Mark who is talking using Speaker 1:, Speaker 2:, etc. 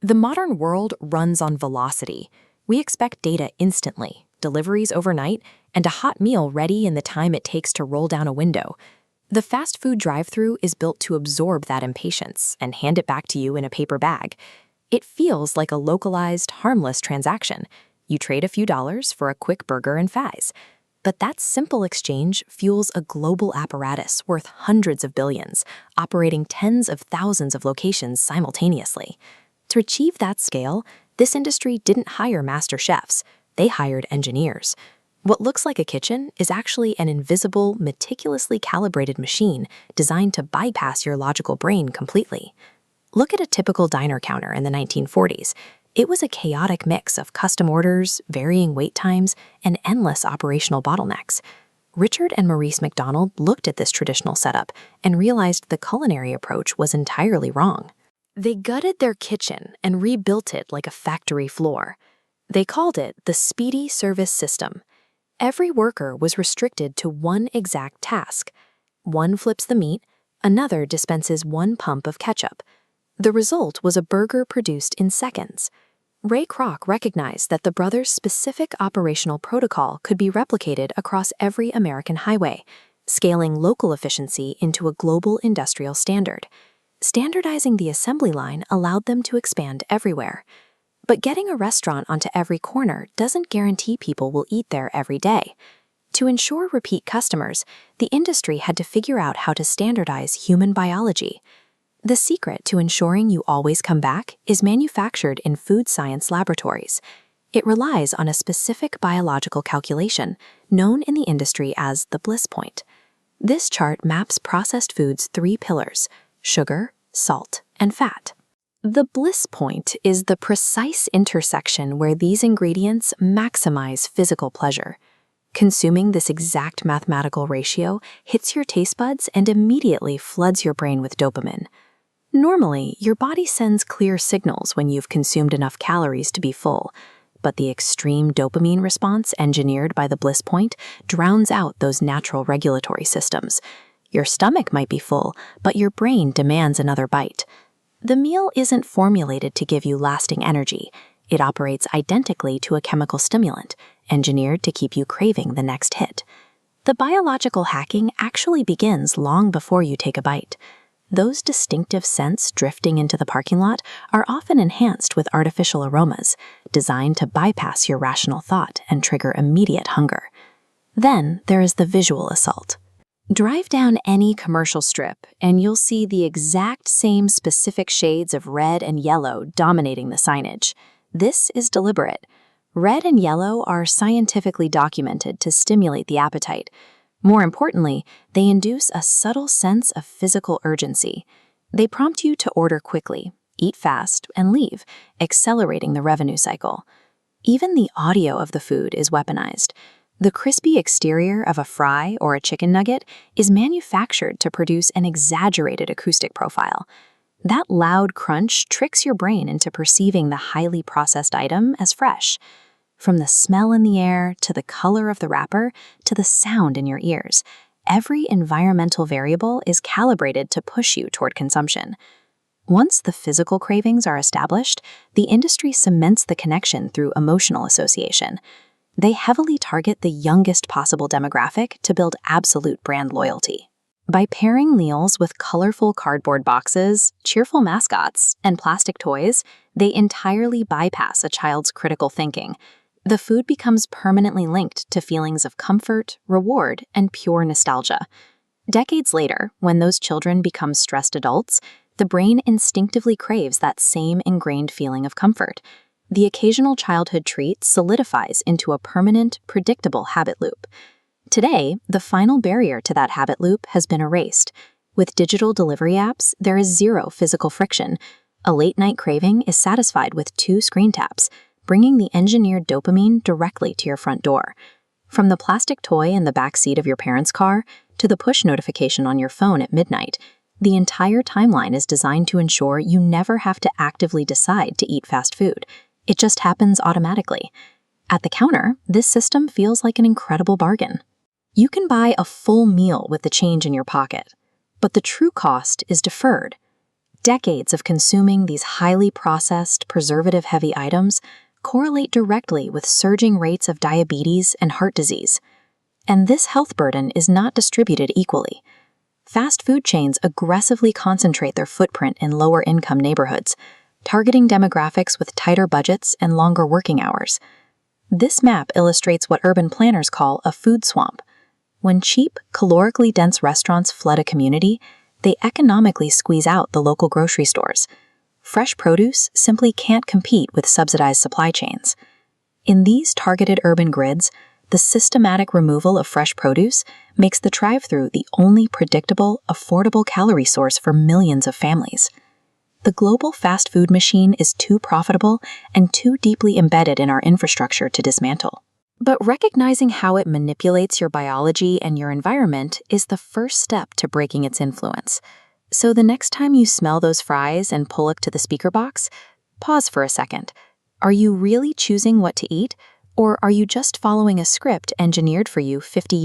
Speaker 1: The modern world runs on velocity. We expect data instantly, deliveries overnight, and a hot meal ready in the time it takes to roll down a window. The fast food drive-thru is built to absorb that impatience and hand it back to you in a paper bag. It feels like a localized, harmless transaction. You trade a few dollars for a quick burger and fries. But that simple exchange fuels a global apparatus worth hundreds of billions, operating tens of thousands of locations simultaneously. To achieve that scale, this industry didn't hire master chefs. They hired engineers. What looks like a kitchen is actually an invisible, meticulously calibrated machine designed to bypass your logical brain completely. Look at a typical diner counter in the 1940s. It was a chaotic mix of custom orders, varying wait times, and endless operational bottlenecks. Richard and Maurice McDonald looked at this traditional setup and realized the culinary approach was entirely wrong. They gutted their kitchen and rebuilt it like a factory floor. They called it the Speedy Service System. Every worker was restricted to one exact task. One flips the meat, another dispenses one pump of ketchup. The result was a burger produced in seconds. Ray Kroc recognized that the brothers' specific operational protocol could be replicated across every American highway, scaling local efficiency into a global industrial standard. Standardizing the assembly line allowed them to expand everywhere. But getting a restaurant onto every corner doesn't guarantee people will eat there every day. To ensure repeat customers, the industry had to figure out how to standardize human biology. The secret to ensuring you always come back is manufactured in food science laboratories. It relies on a specific biological calculation known in the industry as the bliss point. This chart maps processed foods' three pillars: sugar, salt, and fat. The bliss point is the precise intersection where these ingredients maximize physical pleasure. Consuming this exact mathematical ratio hits your taste buds and immediately floods your brain with dopamine. Normally, your body sends clear signals when you've consumed enough calories to be full, but the extreme dopamine response engineered by the bliss point drowns out those natural regulatory systems. Your stomach might be full, but your brain demands another bite. The meal isn't formulated to give you lasting energy. It operates identically to a chemical stimulant, engineered to keep you craving the next hit. The biological hacking actually begins long before you take a bite. Those distinctive scents drifting into the parking lot are often enhanced with artificial aromas, designed to bypass your rational thought and trigger immediate hunger. Then there is the visual assault. Drive down any commercial strip, and you'll see the exact same specific shades of red and yellow dominating the signage. This is deliberate. Red and yellow are scientifically documented to stimulate the appetite. More importantly, they induce a subtle sense of physical urgency. They prompt you to order quickly, eat fast, and leave, accelerating the revenue cycle. Even the audio of the food is weaponized. The crispy exterior of a fry or a chicken nugget is manufactured to produce an exaggerated acoustic profile. That loud crunch tricks your brain into perceiving the highly processed item as fresh. From the smell in the air, to the color of the wrapper, to the sound in your ears, every environmental variable is calibrated to push you toward consumption. Once the physical cravings are established, the industry cements the connection through emotional association. They heavily target the youngest possible demographic to build absolute brand loyalty. By pairing meals with colorful cardboard boxes, cheerful mascots, and plastic toys, they entirely bypass a child's critical thinking. The food becomes permanently linked to feelings of comfort, reward, and pure nostalgia. Decades later, when those children become stressed adults, the brain instinctively craves that same ingrained feeling of comfort. The occasional childhood treat solidifies into a permanent, predictable habit loop. Today, the final barrier to that habit loop has been erased. With digital delivery apps, there is zero physical friction. A late-night craving is satisfied with 2 screen taps, bringing the engineered dopamine directly to your front door. From the plastic toy in the back seat of your parents' car to the push notification on your phone at midnight, the entire timeline is designed to ensure you never have to actively decide to eat fast food. It just happens automatically. At the counter, this system feels like an incredible bargain. You can buy a full meal with the change in your pocket, but the true cost is deferred. Decades of consuming these highly processed, preservative-heavy items correlate directly with surging rates of diabetes and heart disease. And this health burden is not distributed equally. Fast food chains aggressively concentrate their footprint in lower-income neighborhoods, targeting demographics with tighter budgets and longer working hours. This map illustrates what urban planners call a food swamp. When cheap, calorically dense restaurants flood a community, they economically squeeze out the local grocery stores. Fresh produce simply can't compete with subsidized supply chains. In these targeted urban grids, the systematic removal of fresh produce makes the drive-thru the only predictable, affordable calorie source for millions of families. The global fast food machine is too profitable and too deeply embedded in our infrastructure to dismantle. But recognizing how it manipulates your biology and your environment is the first step to breaking its influence. So the next time you smell those fries and pull up to the speaker box, pause for a second. Are you really choosing what to eat, or are you just following a script engineered for you 50 years